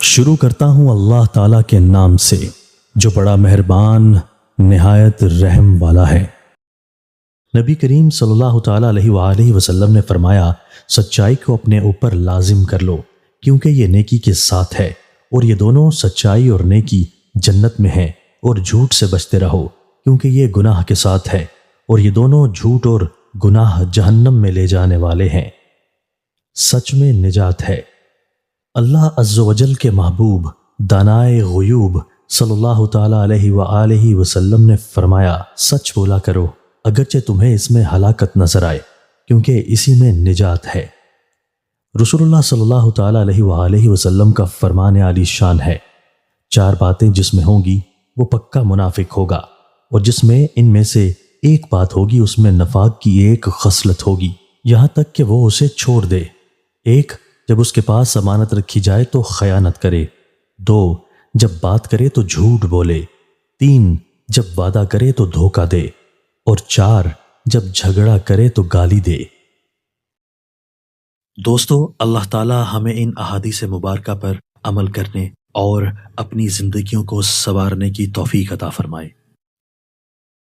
شروع کرتا ہوں اللہ تعالیٰ کے نام سے جو بڑا مہربان نہایت رحم والا ہے۔ نبی کریم صلی اللہ تعالیٰ علیہ وآلہ وسلم نے فرمایا، سچائی کو اپنے اوپر لازم کر لو کیونکہ یہ نیکی کے ساتھ ہے، اور یہ دونوں سچائی اور نیکی جنت میں ہیں، اور جھوٹ سے بچتے رہو کیونکہ یہ گناہ کے ساتھ ہے، اور یہ دونوں جھوٹ اور گناہ جہنم میں لے جانے والے ہیں۔ سچ میں نجات ہے۔ اللہ عز و جل کے محبوب دانائے غیوب صلی اللہ تعالیٰ علیہ وآلہ وسلم نے فرمایا، سچ بولا کرو اگرچہ تمہیں اس میں ہلاکت نظر آئے کیونکہ اسی میں نجات ہے۔ رسول اللہ صلی اللہ تعالیٰ علیہ وآلہ وسلم کا فرمان عالی شان ہے، 4 باتیں جس میں ہوں گی وہ پکا منافق ہوگا، اور جس میں ان میں سے ایک بات ہوگی اس میں نفاق کی ایک خصلت ہوگی، یہاں تک کہ وہ اسے چھوڑ دے۔ 1، جب اس کے پاس امانت رکھی جائے تو خیانت کرے۔ 2، جب بات کرے تو جھوٹ بولے۔ 3، جب وعدہ کرے تو دھوکہ دے۔ اور 4، جب جھگڑا کرے تو گالی دے۔ دوستو، اللہ تعالی ہمیں ان احادیث مبارکہ پر عمل کرنے اور اپنی زندگیوں کو سنوارنے کی توفیق عطا فرمائے۔